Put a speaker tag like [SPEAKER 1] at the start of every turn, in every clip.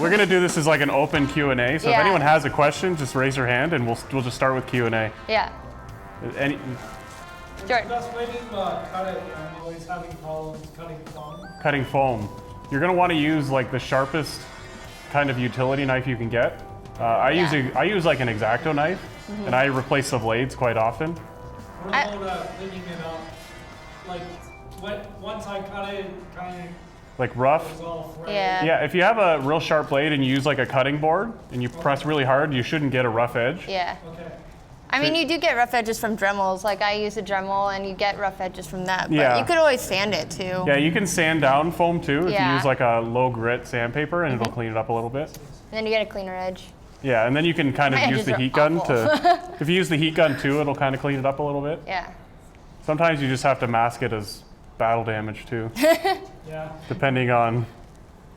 [SPEAKER 1] We're gonna do this as like an open Q&A. So if anyone has a question, just raise your hand and we'll just start with Q&A.
[SPEAKER 2] Yeah.
[SPEAKER 3] Sure. The best way to cut it, I'm always having problems cutting foam.
[SPEAKER 1] Cutting foam. You're gonna want to use like the sharpest kind of utility knife you can get. I use like an X-Acto knife, and I replace the blades quite often.
[SPEAKER 3] What about cleaning it up? Like once I cut it, kind of
[SPEAKER 1] like rough. Yeah, if you have a real sharp blade and you use like a cutting board and you press really hard, you shouldn't get a rough edge.
[SPEAKER 2] Yeah. Okay. I mean, you do get rough edges from Dremels. Like I use a Dremel, and you get rough edges from that. But you could always sand it too.
[SPEAKER 1] Yeah, you can sand down foam too if you use like a low grit sandpaper, and it'll clean it up a little bit.
[SPEAKER 2] And then you get a cleaner edge.
[SPEAKER 1] Yeah, and then you can kind of use the heat gun to. If you use the heat gun too, it'll kind of clean it up a little bit.
[SPEAKER 2] Yeah.
[SPEAKER 1] Sometimes you just have to mask it as battle damage too. Yeah. Depending on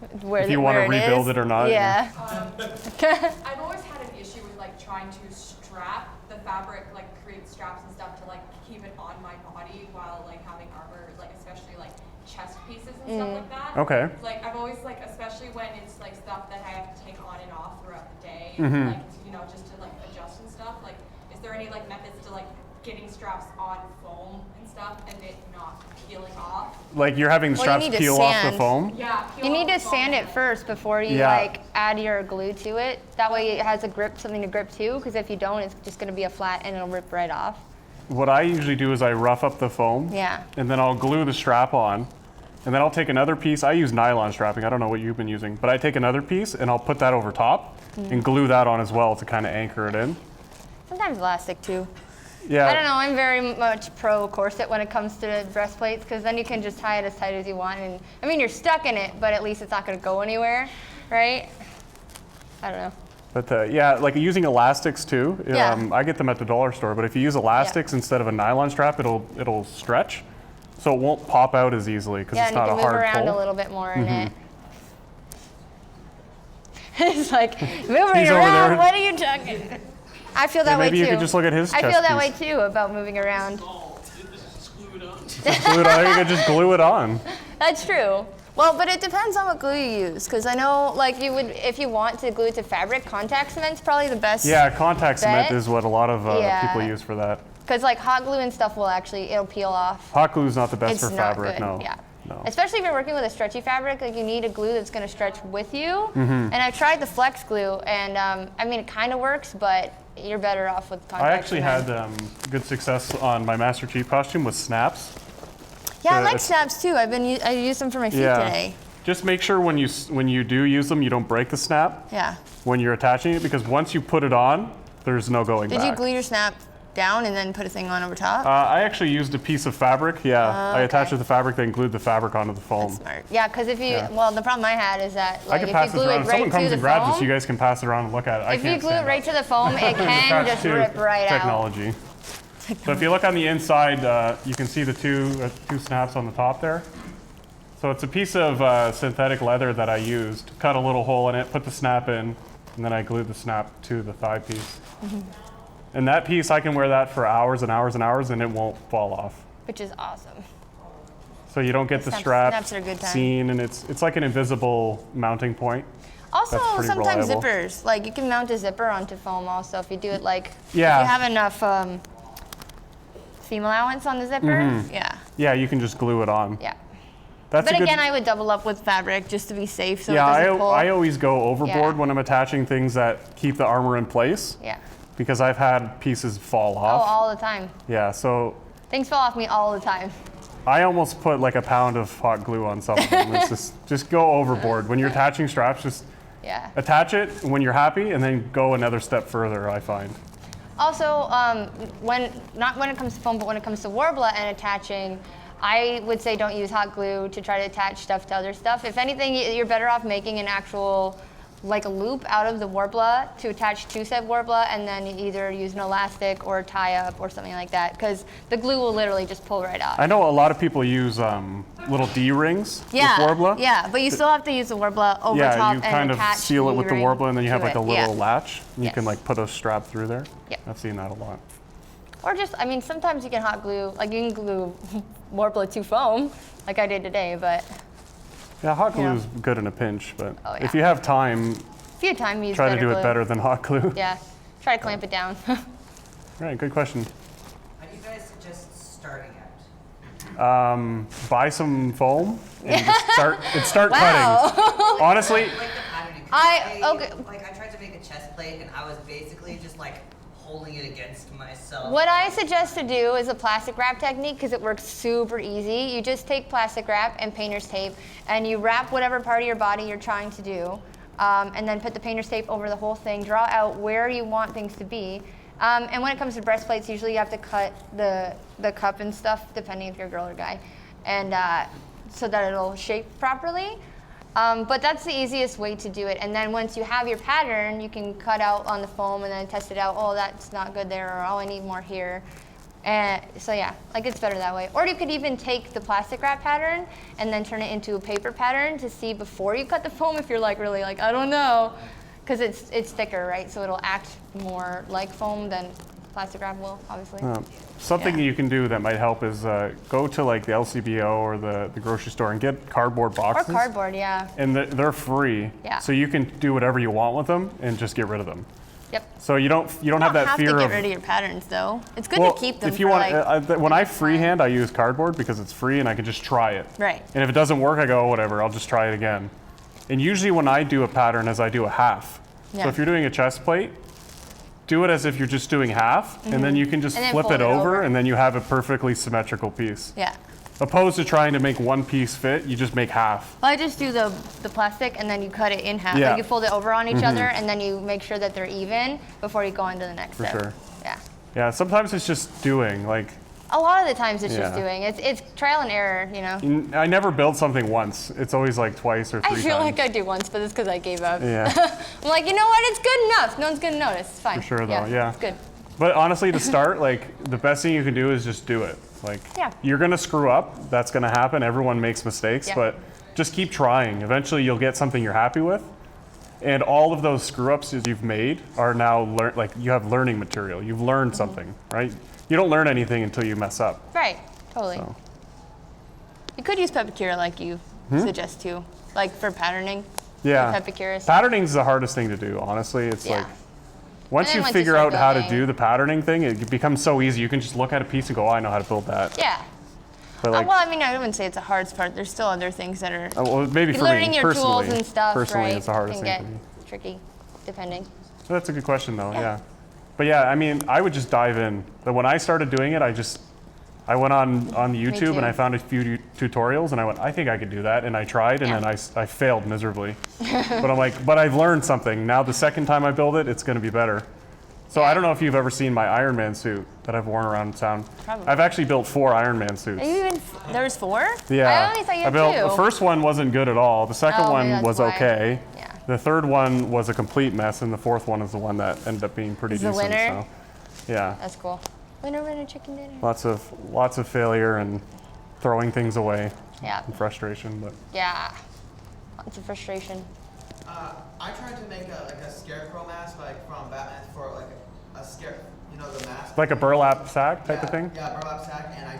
[SPEAKER 1] if you want to rebuild it or not.
[SPEAKER 4] Yeah. I've always had an issue with like trying to strap the fabric, like create straps and stuff to like keep it on my body while like having armor, like especially like chest pieces and stuff like that.
[SPEAKER 1] Okay.
[SPEAKER 4] Like I've always like, especially when it's like stuff that I have to take on and off throughout the day, like you know, just to like adjust and stuff. Like, is there any like methods to like getting straps on foam and stuff and it not peeling off?
[SPEAKER 1] Like you're having straps peel off the foam?
[SPEAKER 4] Yeah.
[SPEAKER 2] You need to sand it first before you like add your glue to it. That way it has a grip, something to grip to, because if you don't, it's just going to be a flat and it'll rip right off.
[SPEAKER 1] What I usually do is I rough up the foam.
[SPEAKER 2] Yeah.
[SPEAKER 1] And then I'll glue the strap on. And then I'll take another piece. I use nylon strapping. I don't know what you've been using, but I take another piece and I'll put that over top and glue that on as well to kind of anchor it in.
[SPEAKER 2] Sometimes elastic too.
[SPEAKER 1] Yeah.
[SPEAKER 2] I don't know, I'm very much pro corset when it comes to breastplates, because then you can just tie it as tight as you want. And I mean, you're stuck in it, but at least it's not going to go anywhere, right? I don't know.
[SPEAKER 1] But yeah, like using elastics too. I get them at the dollar store, but if you use elastics instead of a nylon strap, it'll stretch. So it won't pop out as easily because it's not a hard pull.
[SPEAKER 2] Yeah, and you can move around a little bit more in it. It's like, moving around, what are you talking? I feel that way too.
[SPEAKER 1] Maybe you could just look at his chest
[SPEAKER 2] I feel that
[SPEAKER 1] piece.
[SPEAKER 2] way too about moving around.
[SPEAKER 1] Just glue it on. You could just glue it on.
[SPEAKER 2] That's true. Well, but it depends on what glue you use, because I know, like, you would, if you want to glue it to fabric, contact cement's probably the best.
[SPEAKER 1] Yeah, contact cement is what a lot of people use for that.
[SPEAKER 2] Because like hot glue and stuff will it'll peel off.
[SPEAKER 1] Hot glue is not the best for fabric,
[SPEAKER 2] good.
[SPEAKER 1] no.
[SPEAKER 2] Yeah.
[SPEAKER 1] No.
[SPEAKER 2] Especially if you're working with a stretchy fabric, like you need a glue that's going to stretch with you. And I've tried the flex glue, and I mean, it kind of works, but you're better off with contact
[SPEAKER 1] I actually
[SPEAKER 2] cement.
[SPEAKER 1] had good success on my Master Chief costume with snaps.
[SPEAKER 2] Yeah, I like snaps too. I used them for my feet today.
[SPEAKER 1] Just make sure when you do use them, you don't break the snap.
[SPEAKER 2] Yeah.
[SPEAKER 1] When you're attaching it, because once you put it on, there's no going back.
[SPEAKER 2] Did you glue your snap down and then put a thing on over top?
[SPEAKER 1] I actually used a piece of fabric. Yeah, I attached it to the fabric, then glued the fabric onto the foam.
[SPEAKER 2] That's smart. Yeah, because if you, well, the problem I had is that like,
[SPEAKER 1] I can pass
[SPEAKER 2] if you
[SPEAKER 1] this
[SPEAKER 2] glue
[SPEAKER 1] around.
[SPEAKER 2] If
[SPEAKER 1] someone comes and grabs it, so you guys can pass it around and look at it.
[SPEAKER 2] If you glue it right to the foam, it can just rip right
[SPEAKER 1] technology.
[SPEAKER 2] out.
[SPEAKER 1] So if you look on the inside, you can see the two snaps on the top there. So it's a piece of synthetic leather that I used. Cut a little hole in it, put the snap in, and then I glued the snap to the thigh piece. And that piece, I can wear that for hours and hours and hours, and it won't fall off.
[SPEAKER 2] Which is awesome.
[SPEAKER 1] So you don't get the strap
[SPEAKER 2] snaps are a good time.
[SPEAKER 1] seen, and it's like an invisible mounting point.
[SPEAKER 2] Also, sometimes
[SPEAKER 1] reliable.
[SPEAKER 2] zippers. Like you can mount a zipper onto foam also if you do it like, if you
[SPEAKER 1] Yeah.
[SPEAKER 2] have enough seam allowance on the zipper. Yeah.
[SPEAKER 1] Yeah, you can just glue it on.
[SPEAKER 2] Yeah.
[SPEAKER 1] That's
[SPEAKER 2] But again, I would double up with fabric just to be safe so it
[SPEAKER 1] yeah,
[SPEAKER 2] doesn't pull.
[SPEAKER 1] I always go overboard when I'm attaching things that keep the armor in place.
[SPEAKER 2] Yeah.
[SPEAKER 1] Because I've had pieces fall
[SPEAKER 2] Oh,
[SPEAKER 1] off.
[SPEAKER 2] all the time.
[SPEAKER 1] Yeah, so
[SPEAKER 2] Things fall off me all the time.
[SPEAKER 1] I almost put like a pound of hot glue on some of them. It's just go overboard. When you're attaching straps, just attach it when you're happy and then go another step further, I find.
[SPEAKER 2] Also, not when it comes to foam, but when it comes to Worbla and attaching, I would say don't use hot glue to try to attach stuff to other stuff. If anything, you're better off making an actual, like a loop out of the Worbla to attach to said Worbla, and then you either use an elastic or tie up or something like that, because the glue will literally just pull right off.
[SPEAKER 1] I know a lot of people use little D-rings with Worbla.
[SPEAKER 2] Yeah, but you still have to use the Worbla over top
[SPEAKER 1] you
[SPEAKER 2] and
[SPEAKER 1] kind of
[SPEAKER 2] attach
[SPEAKER 1] seal it with the Worbla, and then you have like a little
[SPEAKER 2] Yeah.
[SPEAKER 1] latch. And you can like put a strap through there.
[SPEAKER 2] Yeah.
[SPEAKER 1] I've seen that a lot.
[SPEAKER 2] Or just, I mean, sometimes you can hot glue, like you can glue Worbla to foam, like I did today, but
[SPEAKER 1] Yeah, hot glue
[SPEAKER 2] Yeah.
[SPEAKER 1] is good in a pinch, but
[SPEAKER 2] Oh, yeah.
[SPEAKER 1] if you have time,
[SPEAKER 2] If you have time, use
[SPEAKER 1] try to
[SPEAKER 2] better
[SPEAKER 1] do
[SPEAKER 2] glue.
[SPEAKER 1] it better than hot glue.
[SPEAKER 2] Yeah, try to clamp it down.
[SPEAKER 1] Right, good question.
[SPEAKER 5] How do you guys suggest starting out?
[SPEAKER 1] Buy some foam and just start
[SPEAKER 2] Wow.
[SPEAKER 1] cutting. Honestly,
[SPEAKER 5] Like the patterning. 'cause
[SPEAKER 2] Okay.
[SPEAKER 5] Like I tried to make a chest plate and I was basically just like holding it against myself.
[SPEAKER 2] What I suggest to do is a plastic wrap technique because it works super easy. You just take plastic wrap and painter's tape and you wrap whatever part of your body you're trying to do, and then put the painter's tape over the whole thing, draw out where you want things to be. And when it comes to breastplates, usually you have to cut the cup and stuff, depending if you're a girl or guy, and so that it'll shape properly. But that's the easiest way to do it. And then once you have your pattern, you can cut out on the foam and then test it out. Oh, that's not good there, or oh, I need more here. And so yeah, like it's better that way. Or you could even take the plastic wrap pattern and then turn it into a paper pattern to see before you cut the foam if you're like really like, I don't know. Because it's thicker, right? So it'll act more like foam than plastic wrap will, obviously.
[SPEAKER 1] something
[SPEAKER 2] Yeah.
[SPEAKER 1] you can do that might help is go to like the LCBO or the grocery store and get cardboard
[SPEAKER 2] Or
[SPEAKER 1] boxes.
[SPEAKER 2] cardboard, yeah.
[SPEAKER 1] And they're free.
[SPEAKER 2] Yeah.
[SPEAKER 1] So you can do whatever you want with them and just get rid of them.
[SPEAKER 2] Yep.
[SPEAKER 1] So you don't have that fear
[SPEAKER 2] to
[SPEAKER 1] of.
[SPEAKER 2] get rid of your patterns, though. It's good
[SPEAKER 1] Well,
[SPEAKER 2] to keep them
[SPEAKER 1] if you
[SPEAKER 2] for
[SPEAKER 1] want,
[SPEAKER 2] like.
[SPEAKER 1] when I freehand, I use cardboard because it's free and I can just try it.
[SPEAKER 2] Right.
[SPEAKER 1] And if it doesn't work, I go, oh, whatever, I'll just try it again. And usually when I do a pattern, as I do a half.
[SPEAKER 2] Yeah.
[SPEAKER 1] So if you're doing a chest plate, do it as if you're just doing half, and then you can just
[SPEAKER 2] And then
[SPEAKER 1] flip
[SPEAKER 2] fold
[SPEAKER 1] it
[SPEAKER 2] it
[SPEAKER 1] over,
[SPEAKER 2] over.
[SPEAKER 1] and then you have a perfectly symmetrical piece.
[SPEAKER 2] Yeah.
[SPEAKER 1] Opposed to trying to make one piece fit, you just make half.
[SPEAKER 2] Well, I just do the plastic and then you cut it in half.
[SPEAKER 1] Yeah.
[SPEAKER 2] Like you fold it over on each other and then you make sure that they're even before you go on to the next
[SPEAKER 1] For
[SPEAKER 2] step.
[SPEAKER 1] sure.
[SPEAKER 2] Yeah.
[SPEAKER 1] Yeah, sometimes it's just doing, like,
[SPEAKER 2] A lot of the times it's just
[SPEAKER 1] Yeah.
[SPEAKER 2] doing. It's trial and error, you know.
[SPEAKER 1] I never build something once. It's always like twice or
[SPEAKER 2] I
[SPEAKER 1] three
[SPEAKER 2] feel
[SPEAKER 1] times.
[SPEAKER 2] like I do once, but it's because I gave up.
[SPEAKER 1] Yeah.
[SPEAKER 2] I'm like, you know what? It's good enough. No one's gonna notice. It's fine.
[SPEAKER 1] For sure, though, yeah.
[SPEAKER 2] It's good.
[SPEAKER 1] But honestly, to start, like, the best thing you can do is just do it. Like,
[SPEAKER 2] Yeah.
[SPEAKER 1] you're gonna screw up. That's gonna happen. Everyone makes mistakes,
[SPEAKER 2] Yeah.
[SPEAKER 1] but just keep trying. Eventually, you'll get something you're happy with. And all of those screw ups that you've made are now like you have learning material. You've learned something, right? You don't learn anything until you mess up.
[SPEAKER 2] Right. Totally.
[SPEAKER 1] So.
[SPEAKER 2] You could use Pepicura like you suggest too, like for patterning.
[SPEAKER 1] Yeah.
[SPEAKER 2] Epicurus.
[SPEAKER 1] Patterning's the hardest thing to do, honestly. It's
[SPEAKER 2] Yeah.
[SPEAKER 1] like, once
[SPEAKER 2] And
[SPEAKER 1] you
[SPEAKER 2] then once you
[SPEAKER 1] figure
[SPEAKER 2] start
[SPEAKER 1] out how to
[SPEAKER 2] building-
[SPEAKER 1] do the patterning thing, it becomes so easy. You can just look at a piece and go, oh, I know how to build that.
[SPEAKER 2] Yeah.
[SPEAKER 1] But like,
[SPEAKER 2] Well, I mean, I wouldn't say it's the hardest part. There's still other things that are
[SPEAKER 1] well, maybe for
[SPEAKER 2] learning
[SPEAKER 1] me,
[SPEAKER 2] your
[SPEAKER 1] personally,
[SPEAKER 2] tools and stuff,
[SPEAKER 1] personally,
[SPEAKER 2] right?
[SPEAKER 1] it's the hardest
[SPEAKER 2] can
[SPEAKER 1] thing
[SPEAKER 2] get
[SPEAKER 1] for me.
[SPEAKER 2] tricky, depending.
[SPEAKER 1] So that's a good question, though. Yeah. But yeah, I mean, I would just dive in. But when I started doing it, I went on YouTube
[SPEAKER 2] too.
[SPEAKER 1] and I found a few tutorials and I went, I think I could do that, and I tried and
[SPEAKER 2] Yeah.
[SPEAKER 1] then I failed miserably. But I'm like, but I've learned something. Now the second time I build it, it's going to be better. So I don't know if you've ever seen my Iron Man suit that I've worn around town.
[SPEAKER 2] Probably.
[SPEAKER 1] I've actually built 4 Iron Man suits.
[SPEAKER 2] Are you even? There's 4?
[SPEAKER 1] Yeah.
[SPEAKER 2] I only thought you had
[SPEAKER 1] built
[SPEAKER 2] 2.
[SPEAKER 1] the first one wasn't good at all. The second
[SPEAKER 2] Oh, maybe
[SPEAKER 1] one
[SPEAKER 2] that's
[SPEAKER 1] was
[SPEAKER 2] why.
[SPEAKER 1] okay.
[SPEAKER 2] Yeah.
[SPEAKER 1] The third one was a complete mess, and the fourth one is the one that ended up being pretty
[SPEAKER 2] Is the
[SPEAKER 1] decent.
[SPEAKER 2] winner?
[SPEAKER 1] So, yeah,
[SPEAKER 2] That's cool. Winner, chicken dinner.
[SPEAKER 1] lots of failure and throwing things away
[SPEAKER 2] Yeah.
[SPEAKER 1] and frustration. But
[SPEAKER 2] Yeah. Lots of frustration.
[SPEAKER 6] I tried to make a scarecrow mask from Batman for a scare, the mask.
[SPEAKER 1] like a burlap sack type of thing.
[SPEAKER 6] Yeah, burlap sack, and I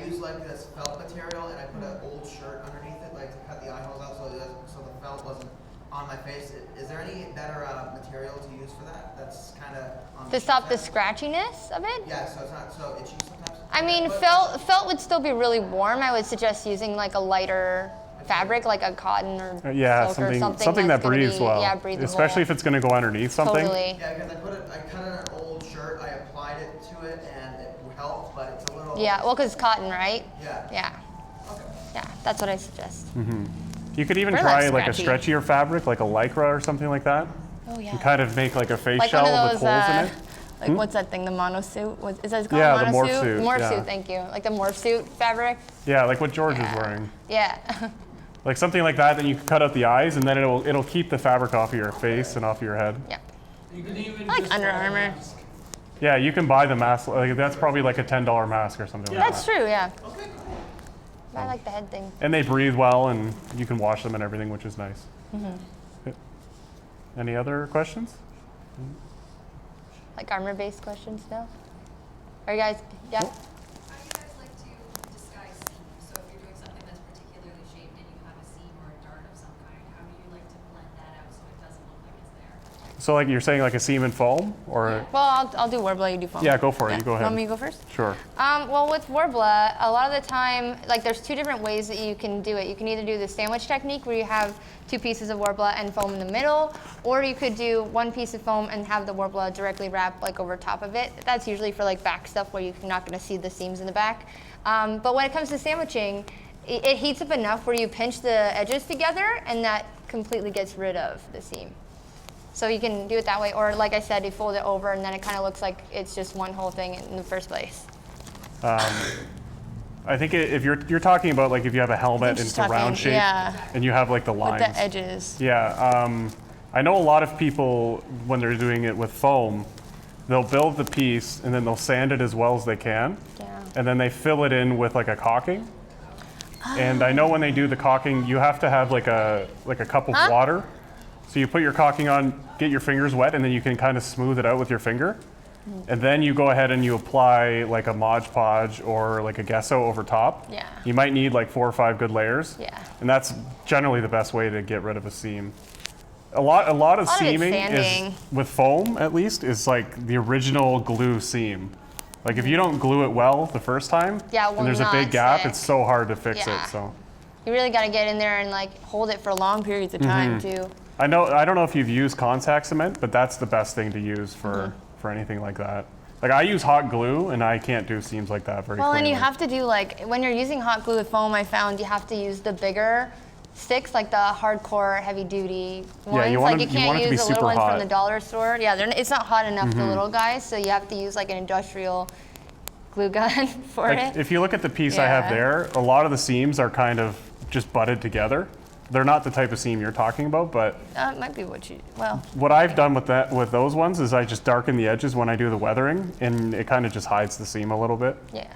[SPEAKER 6] used this felt material, and I put an old shirt underneath it, to cut the eye holes out, so the felt wasn't on my face. Is there any better material to use for that? That's kind of on
[SPEAKER 2] To stop the
[SPEAKER 6] cheap side?
[SPEAKER 2] scratchiness of it?
[SPEAKER 6] Yeah, so it's not so itchy sometimes.
[SPEAKER 2] I mean,
[SPEAKER 6] But-
[SPEAKER 2] felt would still be really warm. I would suggest using like a lighter fabric, like a cotton or
[SPEAKER 1] Yeah,
[SPEAKER 2] silk or
[SPEAKER 1] something
[SPEAKER 2] something
[SPEAKER 1] that
[SPEAKER 2] that's gonna
[SPEAKER 1] breathes
[SPEAKER 2] be,
[SPEAKER 1] well.
[SPEAKER 2] Yeah, breathable.
[SPEAKER 1] Especially if it's going to go underneath something.
[SPEAKER 2] Totally.
[SPEAKER 6] Yeah, because I cut in an old shirt, I applied it to it, and it helped, but it's a little.
[SPEAKER 2] Yeah, well, because it's cotton, right?
[SPEAKER 6] Yeah.
[SPEAKER 2] Yeah.
[SPEAKER 6] Okay.
[SPEAKER 2] Yeah, that's what I suggest.
[SPEAKER 1] You could even
[SPEAKER 2] Burlap
[SPEAKER 1] try like a
[SPEAKER 2] scratchy.
[SPEAKER 1] stretchier fabric, like a lycra or something like that.
[SPEAKER 2] Oh yeah.
[SPEAKER 1] And kind of make like a face
[SPEAKER 2] Like
[SPEAKER 1] shell
[SPEAKER 2] one of
[SPEAKER 1] with
[SPEAKER 2] those,
[SPEAKER 1] holes in it.
[SPEAKER 2] like what's that thing? The mono suit? Is that called
[SPEAKER 1] Yeah,
[SPEAKER 2] mono
[SPEAKER 1] the morph
[SPEAKER 2] suit?
[SPEAKER 1] suit,
[SPEAKER 2] Morph
[SPEAKER 1] yeah.
[SPEAKER 2] suit. Thank you. Like the morph suit fabric.
[SPEAKER 1] Yeah, like what George
[SPEAKER 2] Yeah.
[SPEAKER 1] is wearing.
[SPEAKER 2] Yeah.
[SPEAKER 1] Like something like that, then you can cut out the eyes, and then it'll keep the fabric off of your face and off of your head.
[SPEAKER 2] yeah.
[SPEAKER 3] You can even
[SPEAKER 2] I like
[SPEAKER 3] just
[SPEAKER 2] Under
[SPEAKER 3] wear a
[SPEAKER 2] Armour.
[SPEAKER 3] mask.
[SPEAKER 1] Yeah, you can buy the mask. Like, that's probably like a $10 mask or something like
[SPEAKER 2] That's
[SPEAKER 1] that.
[SPEAKER 2] true. Yeah.
[SPEAKER 6] Okay.
[SPEAKER 2] I like the head thing.
[SPEAKER 1] And they breathe well, and you can wash them and everything, which is nice. Yeah. Any other questions?
[SPEAKER 2] Like armor-based questions now. Are you guys? Yeah.
[SPEAKER 7] How do you guys like to disguise seams? So if you're doing something that's particularly shaped and you have a seam or
[SPEAKER 1] So like you're saying like a seam and foam, or?
[SPEAKER 2] Well, I'll do Worbla, you do foam.
[SPEAKER 1] Yeah, go for it. You go ahead.
[SPEAKER 2] Want me to go first?
[SPEAKER 1] Sure.
[SPEAKER 2] Well, with Worbla, a lot of the time, like there's two different ways that you can do it. You can either do the sandwich technique where you have 2 pieces of Worbla and foam in the middle, or you could do 1 piece of foam and have the Worbla directly wrap like over top of it. That's usually for like back stuff where you're not going to see the seams in the back. But when it comes to sandwiching, it heats up enough where you pinch the edges together and that completely gets rid of the seam. So you can do it that way, or like I said, you fold it over and then it kind of looks like it's just one whole thing in the first place.
[SPEAKER 1] I think if you're talking about like if you have a helmet and it's a round shape, and you have like the lines.
[SPEAKER 2] With the edges.
[SPEAKER 1] Yeah, I know a lot of people when they're doing it with foam, they'll build the piece and then they'll sand it as well as they can, and then they fill it in with like a caulking. And I know when they do the caulking, you have to have like a cup of water. So you put your caulking on, get your fingers wet, and then you can kind of smooth it out with your finger. And then you go ahead and you apply like a Mod Podge or like a gesso over top.
[SPEAKER 2] Yeah.
[SPEAKER 1] You might need like 4 or 5 good layers.
[SPEAKER 2] Yeah.
[SPEAKER 1] And that's generally the best way to get rid of a seam. A lot of seaming is, with foam at least, is like the original glue seam. Like if you don't glue it well the first time, and there's a big gap, it's so hard to fix it. So
[SPEAKER 2] you really got to get in there and like hold it for long periods of time too.
[SPEAKER 1] I don't know if you've used contact cement, but that's the best thing to use for anything like that. Like I use hot glue and I can't do seams like that very
[SPEAKER 2] Well,
[SPEAKER 1] cleanly.
[SPEAKER 2] and you have to do like, when you're using hot glue with foam, I found you have to use the bigger sticks, like the hardcore heavy duty ones.
[SPEAKER 1] Yeah, you want
[SPEAKER 2] like
[SPEAKER 1] it,
[SPEAKER 2] you can't use the little ones
[SPEAKER 1] hot.
[SPEAKER 2] from the dollar store. Yeah, it's not hot enough, the little guys, so you have to use like an industrial glue gun for
[SPEAKER 1] Like,
[SPEAKER 2] it.
[SPEAKER 1] if you look at the piece I have there, a lot of the seams are kind of just butted together. They're not the type of seam you're talking about, but
[SPEAKER 2] That might be what you, well.
[SPEAKER 1] what I've done with those ones is I just darken the edges when I do the weathering, and it kind of just hides the seam a little bit.
[SPEAKER 2] Yeah.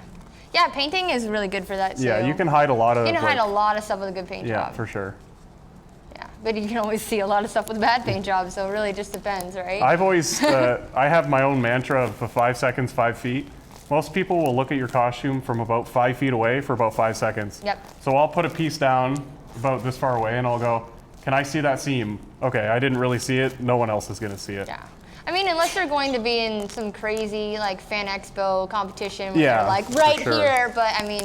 [SPEAKER 2] Yeah, painting is really good for that too.
[SPEAKER 1] Yeah, you can hide a lot of.
[SPEAKER 2] You can hide a lot of stuff with a good paint job.
[SPEAKER 1] Yeah, for sure.
[SPEAKER 2] Yeah, but you can always see a lot of stuff with a bad paint job, so it really just depends, right?
[SPEAKER 1] I've always, I have my own mantra of 5 seconds, 5 feet. Most people will look at your costume from about 5 feet away for about 5 seconds.
[SPEAKER 2] Yep.
[SPEAKER 1] So I'll put a piece down about this far away and I'll go, can I see that seam? Okay, I didn't really see it. No one else is gonna see it.
[SPEAKER 2] Yeah. I mean, unless they're going to be in some crazy like fan expo competition where
[SPEAKER 1] Yeah,
[SPEAKER 2] they're like
[SPEAKER 1] for
[SPEAKER 2] right
[SPEAKER 1] sure.
[SPEAKER 2] here, but I mean,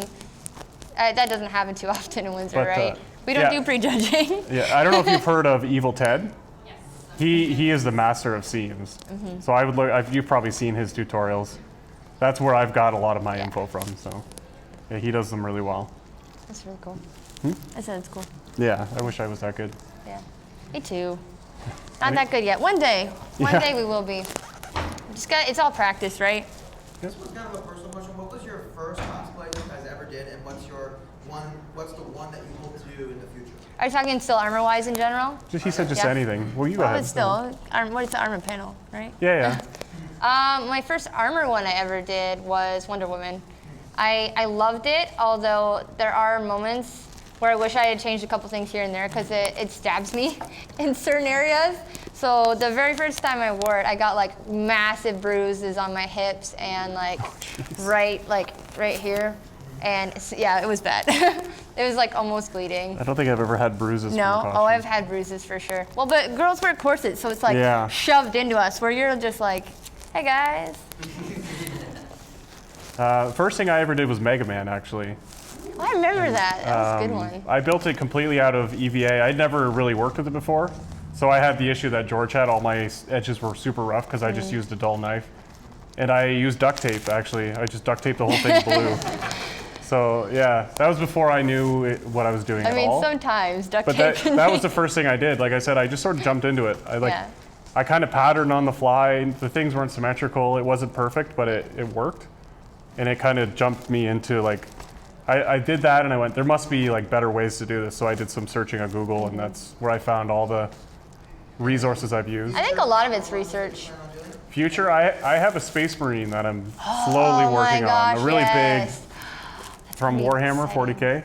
[SPEAKER 2] that doesn't happen too often in Windsor,
[SPEAKER 1] But,
[SPEAKER 2] right? We don't do prejudging.
[SPEAKER 1] Yeah, I don't know if you've heard of Evil Ted.
[SPEAKER 4] Yes.
[SPEAKER 1] He is the master of seams. So I would look. You've probably seen his tutorials. That's where I've got a lot of my info from. So yeah, he does them really well.
[SPEAKER 2] That's really cool. I said it's cool.
[SPEAKER 1] Yeah, I wish I was that good.
[SPEAKER 2] Yeah. Me too. Not that good yet. One day. One day we will be. It's all practice, right?
[SPEAKER 6] This was kind of a personal question. What was your first cosplay you guys ever did, and what's the one that you hope to do in the future?
[SPEAKER 2] Are you talking still armor-wise in general?
[SPEAKER 1] He said just
[SPEAKER 2] Yeah.
[SPEAKER 1] anything. Well, you go
[SPEAKER 2] Oh,
[SPEAKER 1] ahead.
[SPEAKER 2] it's still, what is the armor panel, right?
[SPEAKER 1] Yeah.
[SPEAKER 2] My first armor one I ever did was Wonder Woman. I loved it, although there are moments where I wish I had changed a couple things here and there because it stabs me in certain areas. So the very first time I wore it, I got like massive bruises on my hips and like right here. And yeah, it was bad. It was like almost bleeding.
[SPEAKER 1] I don't think I've ever had bruises.
[SPEAKER 2] No?
[SPEAKER 1] From a
[SPEAKER 2] Oh,
[SPEAKER 1] costume.
[SPEAKER 2] I've had bruises for sure. Well, but girls wear corsets, so it's like
[SPEAKER 1] Yeah.
[SPEAKER 2] shoved into us where you're just like, hey guys.
[SPEAKER 1] First thing I ever did was Mega Man, actually.
[SPEAKER 2] Oh, I remember that. That was a good one.
[SPEAKER 1] I built it completely out of EVA. I'd never really worked with it before. So I had the issue that George had. All my edges were super rough because I just used a dull knife. And I used duct tape, actually. I just duct taped the whole thing blue. So yeah, that was before I knew what I was doing
[SPEAKER 2] I
[SPEAKER 1] at
[SPEAKER 2] mean,
[SPEAKER 1] all.
[SPEAKER 2] sometimes duct
[SPEAKER 1] But
[SPEAKER 2] tape can
[SPEAKER 1] that
[SPEAKER 2] make-
[SPEAKER 1] was the first thing I did. Like I said, I just sort of jumped into it.
[SPEAKER 2] Yeah.
[SPEAKER 1] I kind of patterned on the fly. The things weren't symmetrical. It wasn't perfect, but it worked. And it kind of jumped me into like, I did that and I went, there must be like better ways to do this. So I did some searching on Google and that's where I found all the resources I've used.
[SPEAKER 2] I think a lot of it's research.
[SPEAKER 1] Future, I have a Space Marine that I'm slowly working on. A really big, from
[SPEAKER 2] gonna be
[SPEAKER 1] Warhammer
[SPEAKER 2] exciting.
[SPEAKER 1] 40K.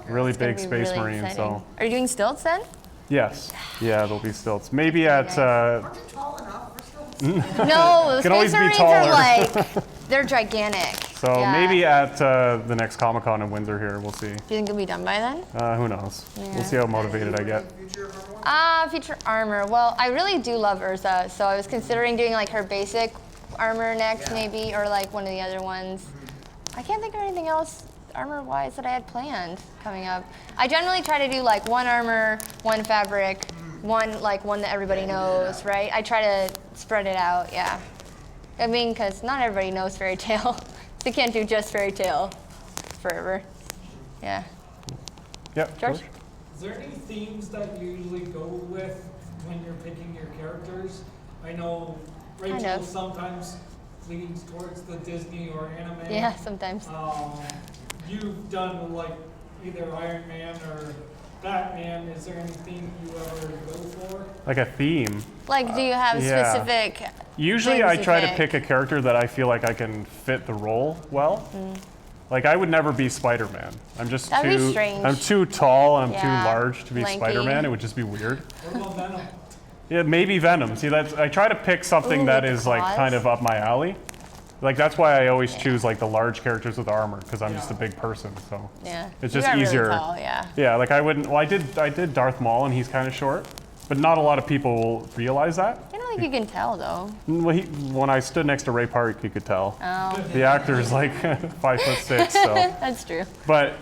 [SPEAKER 1] Really
[SPEAKER 2] It's gonna
[SPEAKER 1] big
[SPEAKER 2] be
[SPEAKER 1] Space
[SPEAKER 2] really
[SPEAKER 1] Marine,
[SPEAKER 2] exciting.
[SPEAKER 1] so.
[SPEAKER 2] Are you doing stilts then?
[SPEAKER 1] Yes, yeah, there'll be stilts. Maybe at,
[SPEAKER 6] Aren't you tall enough for still?
[SPEAKER 2] No, the
[SPEAKER 1] Can always
[SPEAKER 2] Space
[SPEAKER 1] be
[SPEAKER 2] Marines are
[SPEAKER 1] taller.
[SPEAKER 2] like, they're gigantic.
[SPEAKER 1] So
[SPEAKER 2] Yeah.
[SPEAKER 1] maybe at the next Comic-Con in Windsor here, we'll see.
[SPEAKER 2] Do you think it'll be done by then?
[SPEAKER 1] Who knows?
[SPEAKER 2] Yeah.
[SPEAKER 1] We'll see how motivated I get.
[SPEAKER 2] Feature armor. Well, I really do love Ursa, so I was considering doing like her basic armor next, maybe, or like one of the other ones. I can't think of anything else armor-wise that I had planned coming up. I generally try to do like one armor, one fabric, one that everybody knows, right? I try to spread it out, yeah. I mean, because not everybody knows Fairy Tail. They can't do just Fairy Tail forever. Yeah.
[SPEAKER 1] Yep.
[SPEAKER 2] George?
[SPEAKER 3] Is there any themes that you usually go with when you're picking your characters? I know Rachel
[SPEAKER 2] Kind of.
[SPEAKER 3] sometimes leans towards the Disney or anime.
[SPEAKER 2] Yeah, sometimes.
[SPEAKER 3] You've done like either Iron Man or Batman. Is there any theme you ever go for?
[SPEAKER 1] Like a theme.
[SPEAKER 2] Like, do you have
[SPEAKER 1] yeah.
[SPEAKER 2] specific
[SPEAKER 1] Usually
[SPEAKER 2] things
[SPEAKER 1] I
[SPEAKER 2] you
[SPEAKER 1] try to pick a character that I feel like I can fit the role well. Like I would never be Spider-Man. I'm just
[SPEAKER 2] That'd be
[SPEAKER 1] too
[SPEAKER 2] strange.
[SPEAKER 1] I'm too tall and I'm
[SPEAKER 2] Yeah,
[SPEAKER 1] too large to be
[SPEAKER 2] lanky.
[SPEAKER 1] Spider-Man. It would just be weird.
[SPEAKER 3] What about Venom?
[SPEAKER 1] Yeah, maybe Venom. See, that's I try to pick something
[SPEAKER 2] Ooh,
[SPEAKER 1] that
[SPEAKER 2] with the
[SPEAKER 1] is like
[SPEAKER 2] claws.
[SPEAKER 1] kind of up my alley. Like that's why I always choose like the large characters with armor because I'm just a big person. So
[SPEAKER 2] Yeah.
[SPEAKER 1] it's
[SPEAKER 2] You
[SPEAKER 1] just
[SPEAKER 2] got
[SPEAKER 1] easier.
[SPEAKER 2] Really tall, yeah.
[SPEAKER 1] Yeah, like I wouldn't. Well, I did Darth Maul and he's kind of short, but not a lot of people will realize that.
[SPEAKER 2] I don't think you can tell though.
[SPEAKER 1] Well, when I stood next to Ray Park, you could tell.
[SPEAKER 2] Oh,
[SPEAKER 1] The actor is like 5'6", so.
[SPEAKER 2] that's true.
[SPEAKER 1] But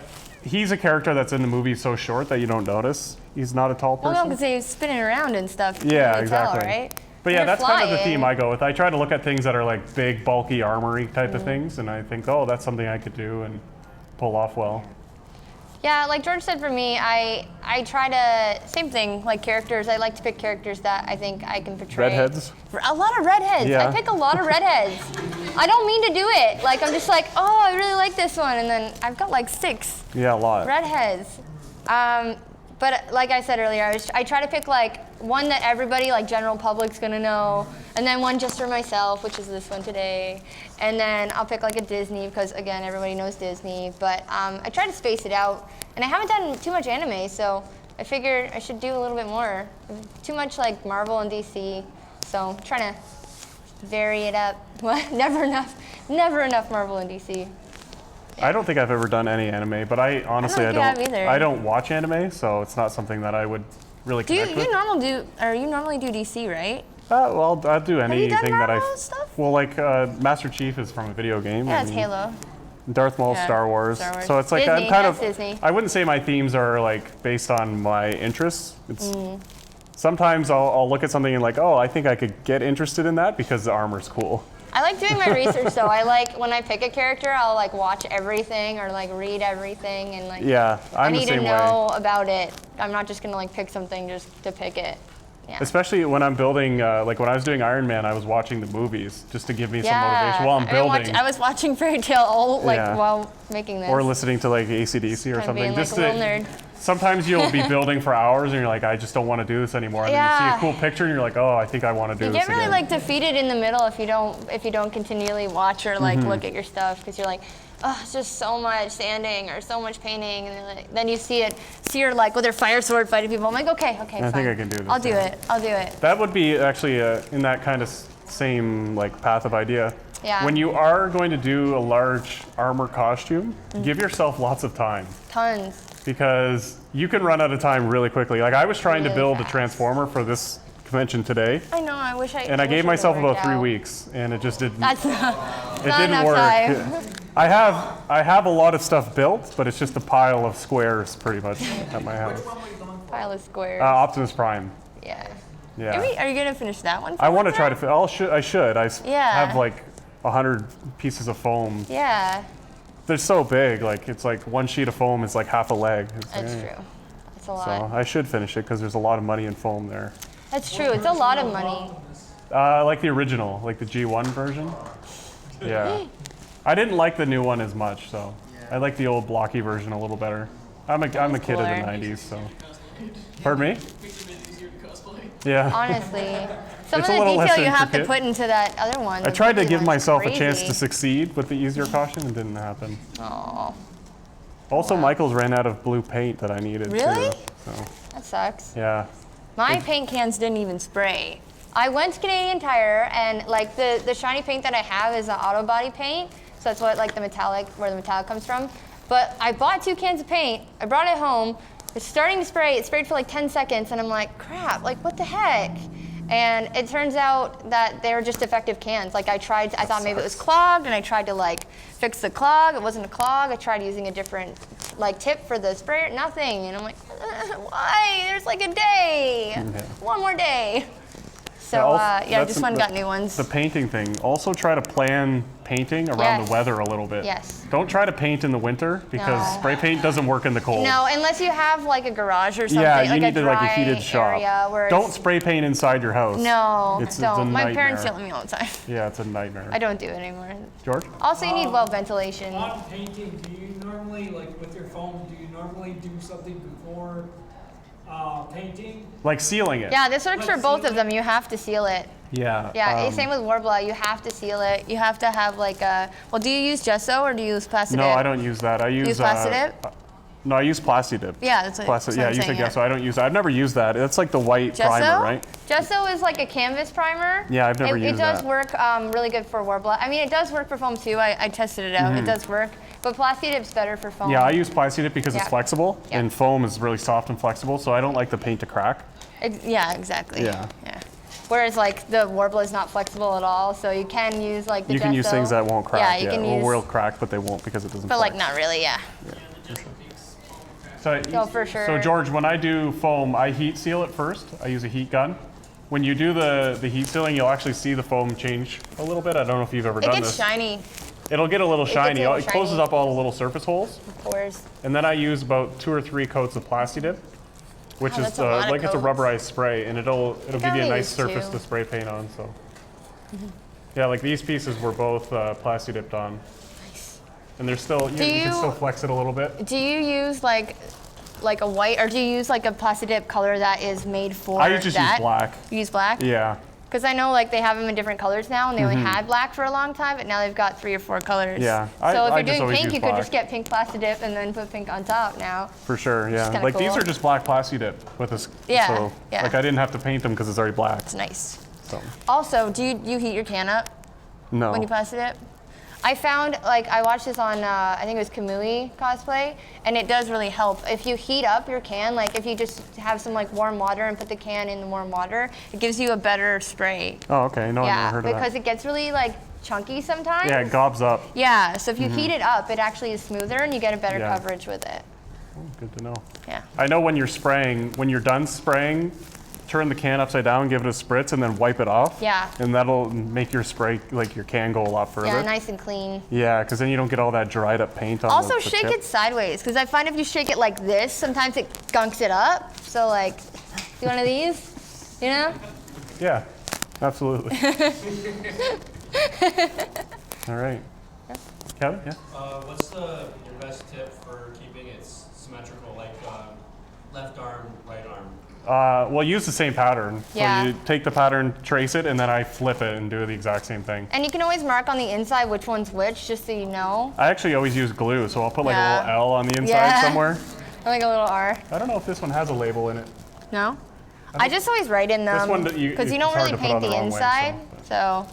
[SPEAKER 1] he's a character that's in the movie so short that you don't notice. He's not a tall
[SPEAKER 2] Well,
[SPEAKER 1] person.
[SPEAKER 2] no, because he's spinning around and stuff. You
[SPEAKER 1] Yeah,
[SPEAKER 2] can
[SPEAKER 1] exactly.
[SPEAKER 2] Tell, right?
[SPEAKER 1] But
[SPEAKER 2] When
[SPEAKER 1] yeah,
[SPEAKER 2] you're
[SPEAKER 1] that's kind of the
[SPEAKER 2] flying-
[SPEAKER 1] theme I go with. I try to look at things that are like big, bulky, armory type of things, and I think, oh, that's something I could do and pull off well.
[SPEAKER 2] Yeah, like George said, for me, I try to same thing. Like characters, I like to pick characters that I think I can portray.
[SPEAKER 1] Redheads?
[SPEAKER 2] A lot of redheads.
[SPEAKER 1] Yeah.
[SPEAKER 2] I pick a lot of redheads. I don't mean to do it. Like I'm just like, oh, I really like this one, and then I've got like 6
[SPEAKER 1] Yeah, a lot.
[SPEAKER 2] redheads. But like I said earlier, I try to pick like one that everybody, like general public's gonna know, and then one just for myself, which is this one today. And then I'll pick like a Disney because again, everybody knows Disney. But I try to space it out, and I haven't done too much anime, so I figured I should do a little bit more. Too much like Marvel and DC, so I'm trying to vary it up. Never enough Marvel and DC.
[SPEAKER 1] I don't think I've ever done any anime, but I honestly
[SPEAKER 2] think you have either.
[SPEAKER 1] I don't watch anime, so it's not something that I would really
[SPEAKER 2] Do you,
[SPEAKER 1] connect with.
[SPEAKER 2] you normally do DC, right?
[SPEAKER 1] Well, I'll do
[SPEAKER 2] Have you
[SPEAKER 1] anything
[SPEAKER 2] done
[SPEAKER 1] that
[SPEAKER 2] Marvel stuff?
[SPEAKER 1] Well, like Master Chief is from a video game.
[SPEAKER 2] Yeah, it's
[SPEAKER 1] and
[SPEAKER 2] Halo.
[SPEAKER 1] Darth Maul,
[SPEAKER 2] Yeah,
[SPEAKER 1] Star Wars.
[SPEAKER 2] Star Wars.
[SPEAKER 1] So it's like
[SPEAKER 2] Disney,
[SPEAKER 1] I'm kind
[SPEAKER 2] that's
[SPEAKER 1] of.
[SPEAKER 2] Disney.
[SPEAKER 1] I wouldn't say my themes are like based on my interests. It's
[SPEAKER 2] Mm.
[SPEAKER 1] sometimes I'll look at something and like, oh, I think I could get interested in that because the armor's cool.
[SPEAKER 2] I like doing my research though. I like when I pick a character, I'll like watch everything or like read everything and like
[SPEAKER 1] Yeah,
[SPEAKER 2] I
[SPEAKER 1] I'm the
[SPEAKER 2] need to
[SPEAKER 1] same
[SPEAKER 2] know
[SPEAKER 1] way.
[SPEAKER 2] about it. I'm not just gonna like pick something just to pick it. Yeah.
[SPEAKER 1] Especially when I'm building, like when I was doing Iron Man, I was watching the movies just to give me some
[SPEAKER 2] Yeah.
[SPEAKER 1] motivation while I'm building.
[SPEAKER 2] I was watching Fairy Tail all like
[SPEAKER 1] Yeah.
[SPEAKER 2] while making this.
[SPEAKER 1] Or listening to like AC/DC or
[SPEAKER 2] Kinda
[SPEAKER 1] something.
[SPEAKER 2] being, like,
[SPEAKER 1] Just
[SPEAKER 2] a little nerd.
[SPEAKER 1] Sometimes you'll be building for hours and you're like, I just don't want to do this anymore. And then you
[SPEAKER 2] Yeah.
[SPEAKER 1] see a cool picture and you're like, oh, I think I want to do
[SPEAKER 2] You
[SPEAKER 1] this
[SPEAKER 2] get really
[SPEAKER 1] again.
[SPEAKER 2] like defeated in the middle if you don't continually watch or like look at your stuff because you're like, oh, it's just so much sanding or so much painting, and then you see her like with her fire sword fighting people. I'm like, okay,
[SPEAKER 1] I
[SPEAKER 2] fine.
[SPEAKER 1] think I can do this,
[SPEAKER 2] I'll do
[SPEAKER 1] yeah.
[SPEAKER 2] it. I'll do it.
[SPEAKER 1] That would be actually in that kind of same like path of idea.
[SPEAKER 2] Yeah.
[SPEAKER 1] When you are going to do a large armor costume, give yourself lots of time
[SPEAKER 2] Tons.
[SPEAKER 1] because you can run out of time really quickly. Like I was trying to
[SPEAKER 2] Really
[SPEAKER 1] build a
[SPEAKER 2] fast.
[SPEAKER 1] transformer for this convention today,
[SPEAKER 2] I know. I wish I.
[SPEAKER 1] and I
[SPEAKER 2] wish
[SPEAKER 1] gave
[SPEAKER 2] it
[SPEAKER 1] myself
[SPEAKER 2] would've
[SPEAKER 1] about 3
[SPEAKER 2] worked out.
[SPEAKER 1] weeks, and it just didn't.
[SPEAKER 2] That's not,
[SPEAKER 1] It
[SPEAKER 2] not
[SPEAKER 1] didn't
[SPEAKER 2] enough
[SPEAKER 1] work.
[SPEAKER 2] time.
[SPEAKER 1] I have a lot of stuff built, but it's just a pile of squares pretty much at my house.
[SPEAKER 2] Pile of squares.
[SPEAKER 1] Optimus Prime.
[SPEAKER 2] Yeah.
[SPEAKER 1] Yeah.
[SPEAKER 2] Are you gonna finish that one?
[SPEAKER 1] I want to
[SPEAKER 2] for
[SPEAKER 1] try
[SPEAKER 2] us?
[SPEAKER 1] to. I should.
[SPEAKER 2] Yeah.
[SPEAKER 1] have like 100 pieces of foam.
[SPEAKER 2] Yeah,
[SPEAKER 1] They're so big. Like it's like one sheet of foam is like half a leg. It's like,
[SPEAKER 2] that's
[SPEAKER 1] eh.
[SPEAKER 2] true. That's a
[SPEAKER 1] So
[SPEAKER 2] lot.
[SPEAKER 1] I should finish it because there's a lot of money in foam there.
[SPEAKER 2] That's true. It's a lot of money.
[SPEAKER 1] Like the original, like the G1 version. Yeah. I didn't like the new one as much, so I like the old blocky version a little better. I'm a kid of the
[SPEAKER 2] cooler.
[SPEAKER 1] 90s, so. Pardon me? Yeah.
[SPEAKER 2] Honestly, some
[SPEAKER 1] It's
[SPEAKER 2] of
[SPEAKER 1] a
[SPEAKER 2] the
[SPEAKER 1] little less
[SPEAKER 2] detail you have to
[SPEAKER 1] intricate.
[SPEAKER 2] put into that other one.
[SPEAKER 1] I tried to
[SPEAKER 2] the
[SPEAKER 1] give
[SPEAKER 2] one's
[SPEAKER 1] myself a chance
[SPEAKER 2] crazy.
[SPEAKER 1] to succeed with the easier caution. It didn't happen.
[SPEAKER 2] Aw,
[SPEAKER 1] Also, Michael's ran out of blue paint that I needed
[SPEAKER 2] Really?
[SPEAKER 1] too. So,
[SPEAKER 2] that sucks.
[SPEAKER 1] yeah.
[SPEAKER 2] My paint cans didn't even spray. I went to Canadian Tire and like the shiny paint that I have is an auto body paint. So that's what like where the metallic comes from. But I bought 2 cans of paint. I brought it home. It's starting to spray. It sprayed for like 10 seconds, and I'm like, crap, like what the heck? And it turns out that they were just defective cans. Like I thought maybe it was clogged, and I tried to like fix the clog. It wasn't a clog. I tried using a different like tip for the sprayer, nothing. And I'm like, why? There's like a day, one more day. So I just went and got new ones.
[SPEAKER 1] The painting thing. Also try to plan painting around the weather a little bit.
[SPEAKER 2] Yes.
[SPEAKER 1] Don't try to paint in the winter because spray paint doesn't work in the cold.
[SPEAKER 2] No, unless you have like a garage or something.
[SPEAKER 1] Yeah, you
[SPEAKER 2] like
[SPEAKER 1] need
[SPEAKER 2] a
[SPEAKER 1] to like a
[SPEAKER 2] dry
[SPEAKER 1] heated shop.
[SPEAKER 2] area where
[SPEAKER 1] Don't spray paint inside your house.
[SPEAKER 2] No,
[SPEAKER 1] it's
[SPEAKER 2] don't.
[SPEAKER 1] a
[SPEAKER 2] My
[SPEAKER 1] nightmare.
[SPEAKER 2] parents yell at me all the time.
[SPEAKER 1] Yeah, it's a nightmare.
[SPEAKER 2] I don't do it anymore.
[SPEAKER 1] George?
[SPEAKER 2] Also, you need well ventilation.
[SPEAKER 3] On painting, do you normally, like with your foam, do you normally do something before painting?
[SPEAKER 1] Like sealing it.
[SPEAKER 2] Yeah, this works
[SPEAKER 3] Like
[SPEAKER 2] for both of
[SPEAKER 3] seal
[SPEAKER 2] them. You have to seal it.
[SPEAKER 1] Yeah.
[SPEAKER 2] Yeah, same with Worbla. You have to seal it. You have to have like a. Well, do you use gesso or do you use plastic?
[SPEAKER 1] No, I don't use that. I use
[SPEAKER 2] plastic?
[SPEAKER 1] No, I use Plastidip.
[SPEAKER 2] Yeah, that's what,
[SPEAKER 1] Plastic.
[SPEAKER 2] that's
[SPEAKER 1] Yeah,
[SPEAKER 2] what I'm
[SPEAKER 1] you said
[SPEAKER 2] saying,
[SPEAKER 1] gesso. I don't use that. I've never used that. That's like the white
[SPEAKER 2] Gesso?
[SPEAKER 1] primer, right?
[SPEAKER 2] Gesso is like a canvas primer.
[SPEAKER 1] Yeah, I've never used
[SPEAKER 2] It does
[SPEAKER 1] that.
[SPEAKER 2] work really good for Worbla. I mean, it does work for foam too. I tested it out. It does work. But Plastidip's better for foam.
[SPEAKER 1] Yeah, I use Plastidip because it's
[SPEAKER 2] Yeah.
[SPEAKER 1] flexible,
[SPEAKER 2] Yeah.
[SPEAKER 1] and foam is really soft and flexible, so I don't like the paint to crack.
[SPEAKER 2] Yeah, exactly.
[SPEAKER 1] Yeah.
[SPEAKER 2] Whereas like the Worbla is not flexible at all, so you can use like the
[SPEAKER 1] You can use
[SPEAKER 2] gesso.
[SPEAKER 1] things that won't crack.
[SPEAKER 2] Yeah, you can
[SPEAKER 1] or
[SPEAKER 2] use.
[SPEAKER 1] will crack, but they won't because it doesn't.
[SPEAKER 2] But like
[SPEAKER 1] flex.
[SPEAKER 2] not really, yeah.
[SPEAKER 1] So,
[SPEAKER 2] Oh, for sure.
[SPEAKER 1] So George, when I do foam, I heat seal it first. I use a heat gun. When you do the heat sealing, you'll actually see the foam change a little bit. I don't know if you've ever
[SPEAKER 2] It
[SPEAKER 1] done
[SPEAKER 2] gets
[SPEAKER 1] this.
[SPEAKER 2] shiny,
[SPEAKER 1] It'll get a little
[SPEAKER 2] gets
[SPEAKER 1] shiny.
[SPEAKER 2] a little
[SPEAKER 1] It closes
[SPEAKER 2] shiny.
[SPEAKER 1] up all the little surface holes.
[SPEAKER 2] pores.
[SPEAKER 1] And then I use about 2 or 3 coats of Plastidip, which
[SPEAKER 2] Wow,
[SPEAKER 1] is
[SPEAKER 2] that's a lot of
[SPEAKER 1] like it's a
[SPEAKER 2] coats.
[SPEAKER 1] rubberized spray, and it'll give you a
[SPEAKER 2] only
[SPEAKER 1] nice
[SPEAKER 2] use
[SPEAKER 1] surface
[SPEAKER 2] 2.
[SPEAKER 1] to spray paint on. So, yeah, like these pieces were both Plastidipped on, and they're still you can
[SPEAKER 2] you-
[SPEAKER 1] still flex it a little bit.
[SPEAKER 2] Do you use like a white, or do you use like a Plastidip color that is made for
[SPEAKER 1] I just
[SPEAKER 2] that?
[SPEAKER 1] use black.
[SPEAKER 2] You use black?
[SPEAKER 1] Yeah.
[SPEAKER 2] Because I know like they have them in different colors now, and they only had black for a long time, but now they've got 3 or 4 colors.
[SPEAKER 1] Yeah,
[SPEAKER 2] So
[SPEAKER 1] I
[SPEAKER 2] if
[SPEAKER 1] just
[SPEAKER 2] you're doing
[SPEAKER 1] always
[SPEAKER 2] pink,
[SPEAKER 1] use
[SPEAKER 2] you could
[SPEAKER 1] black.
[SPEAKER 2] just get pink Plastidip and then put pink on top now.
[SPEAKER 1] For sure, yeah.
[SPEAKER 2] kinda
[SPEAKER 1] Like these
[SPEAKER 2] cool.
[SPEAKER 1] are just black Plastidip with this.
[SPEAKER 2] Yeah,
[SPEAKER 1] So,
[SPEAKER 2] yeah.
[SPEAKER 1] like I didn't have to paint them because it's already black.
[SPEAKER 2] It's nice.
[SPEAKER 1] So,
[SPEAKER 2] Also, do you heat your can up
[SPEAKER 1] no.
[SPEAKER 2] when you Plastidip? I found, like, I watched this on, I think it was RayGrey Cosplay, and it does really help. If you heat up your can, like if you just have some like warm water and put the can in the warm water, it gives you a better spray.
[SPEAKER 1] Oh, okay. No, I've
[SPEAKER 2] Yeah,
[SPEAKER 1] never heard of
[SPEAKER 2] because
[SPEAKER 1] that.
[SPEAKER 2] it gets really like chunky sometimes.
[SPEAKER 1] Yeah, it gobs up.
[SPEAKER 2] Yeah, so if you heat it up, it actually is smoother and you get a better
[SPEAKER 1] Yeah.
[SPEAKER 2] coverage with it.
[SPEAKER 1] Oh, good to know.
[SPEAKER 2] Yeah.
[SPEAKER 1] I know when you're spraying, when you're done spraying, turn the can upside down, give it a spritz, and then wipe it off.
[SPEAKER 2] Yeah.
[SPEAKER 1] And that'll make your spray, like your can go a lot further.
[SPEAKER 2] Yeah, nice and clean.
[SPEAKER 1] Yeah, because then you don't get all that dried up paint on
[SPEAKER 2] Also,
[SPEAKER 1] the
[SPEAKER 2] shake
[SPEAKER 1] tip.
[SPEAKER 2] it sideways, because I find if you shake it like this, sometimes it gunks it up. So like, do one of these, you know?
[SPEAKER 1] Yeah, absolutely. All right. Kevin, yeah?
[SPEAKER 7] What's your best tip for keeping it symmetrical, like left arm, right arm?
[SPEAKER 1] Well, use the same pattern.
[SPEAKER 2] Yeah.
[SPEAKER 1] So you take the pattern, trace it, and then I flip it and do the exact same thing.
[SPEAKER 2] And you can always mark on the inside which one's which, just so you know.
[SPEAKER 1] I actually always use glue, so I'll put like
[SPEAKER 2] Yeah.
[SPEAKER 1] a little L on the inside
[SPEAKER 2] Yeah.
[SPEAKER 1] somewhere.
[SPEAKER 2] Or like a little R.
[SPEAKER 1] I don't know if this one has a label in it.
[SPEAKER 2] No? I just always write in them,
[SPEAKER 1] one,
[SPEAKER 2] because
[SPEAKER 1] you
[SPEAKER 2] you
[SPEAKER 1] it's
[SPEAKER 2] don't
[SPEAKER 1] hard
[SPEAKER 2] really
[SPEAKER 1] to put
[SPEAKER 2] paint
[SPEAKER 1] on the
[SPEAKER 2] the
[SPEAKER 1] wrong way,
[SPEAKER 2] inside, so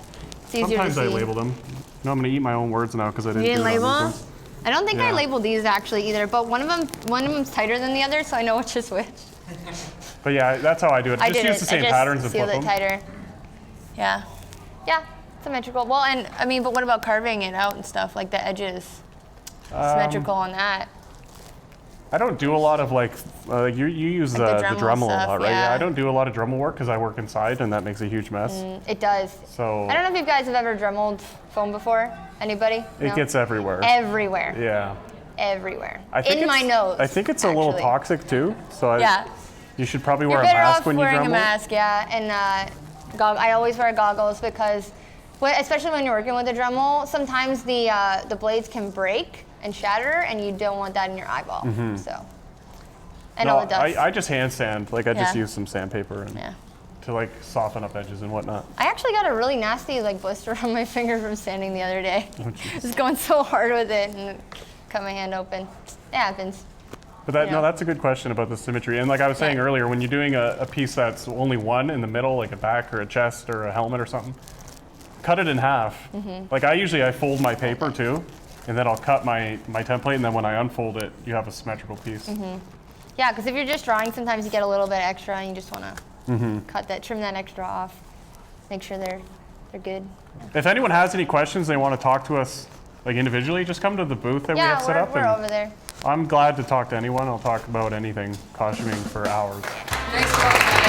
[SPEAKER 2] it's easier
[SPEAKER 1] Sometimes
[SPEAKER 2] to
[SPEAKER 1] I
[SPEAKER 2] see.
[SPEAKER 1] label them. No, I'm gonna eat my own words now because I didn't
[SPEAKER 2] You didn't
[SPEAKER 1] do it on
[SPEAKER 2] label
[SPEAKER 1] these
[SPEAKER 2] them?
[SPEAKER 1] ones.
[SPEAKER 2] I don't think I
[SPEAKER 1] Yeah.
[SPEAKER 2] labeled these actually either, but one of them's tighter than the other, so I know which is which.
[SPEAKER 1] But yeah, that's how I do it.
[SPEAKER 2] I
[SPEAKER 1] Just
[SPEAKER 2] did
[SPEAKER 1] use
[SPEAKER 2] it.
[SPEAKER 1] the same
[SPEAKER 2] I just
[SPEAKER 1] patterns and
[SPEAKER 2] sealed
[SPEAKER 1] flip
[SPEAKER 2] it
[SPEAKER 1] them.
[SPEAKER 2] tighter. Yeah. Yeah, symmetrical. Well, and I mean, but what about carving it out and stuff, like the edges? Symmetrical on that.
[SPEAKER 1] I don't do a lot of like you use
[SPEAKER 2] Like
[SPEAKER 1] the
[SPEAKER 2] the
[SPEAKER 1] Dremel
[SPEAKER 2] Dremel
[SPEAKER 1] a
[SPEAKER 2] stuff,
[SPEAKER 1] lot, right?
[SPEAKER 2] yeah.
[SPEAKER 1] I don't do a lot of Dremel work because I work inside and that makes a huge mess.
[SPEAKER 2] It does.
[SPEAKER 1] So
[SPEAKER 2] I don't know if you guys have ever Dremeled foam before. Anybody?
[SPEAKER 1] it
[SPEAKER 2] No?
[SPEAKER 1] gets everywhere.
[SPEAKER 2] Everywhere.
[SPEAKER 1] Yeah.
[SPEAKER 2] Everywhere.
[SPEAKER 1] I think
[SPEAKER 2] In my
[SPEAKER 1] it's-
[SPEAKER 2] nose.
[SPEAKER 1] I think it's a little
[SPEAKER 2] actually.
[SPEAKER 1] toxic too. So
[SPEAKER 2] Yeah.
[SPEAKER 1] you should probably
[SPEAKER 2] You're
[SPEAKER 1] wear a
[SPEAKER 2] better
[SPEAKER 1] mask
[SPEAKER 2] off
[SPEAKER 1] when you
[SPEAKER 2] wearing
[SPEAKER 1] Dremel.
[SPEAKER 2] a mask, yeah, and I always wear goggles because, especially when you're working with a Dremel, sometimes the blades can break and shatter, and you don't want that in your eyeball. So, and
[SPEAKER 1] No,
[SPEAKER 2] all the dust.
[SPEAKER 1] I just hand sand. Like I just
[SPEAKER 2] Yeah.
[SPEAKER 1] use some sandpaper and
[SPEAKER 2] Yeah.
[SPEAKER 1] to like soften up edges and whatnot.
[SPEAKER 2] I actually got a really nasty like blister on my finger from sanding the other day.
[SPEAKER 1] Oh, jeez.
[SPEAKER 2] Just going so hard with it and cut my hand open. It happens.
[SPEAKER 1] But that,
[SPEAKER 2] Yeah.
[SPEAKER 1] no, that's a good question about the symmetry. And like I was saying
[SPEAKER 2] Yeah.
[SPEAKER 1] earlier, when you're doing a piece that's only one in the middle, like a back or a chest or a helmet or something, cut it in half. Like I fold my paper too, and then I'll cut my template, and then when I unfold it, you have a symmetrical piece.
[SPEAKER 2] Yeah, because if you're just drawing, sometimes you get a little bit extra, and you just want to trim that extra off, make sure they're good.
[SPEAKER 1] If anyone has any questions, they want to talk to us like individually, just come to the booth that we have set up.
[SPEAKER 2] We're over there.
[SPEAKER 1] I'm glad to talk to anyone. I'll talk about anything costuming for hours.
[SPEAKER 4] Thanks a lot, guys.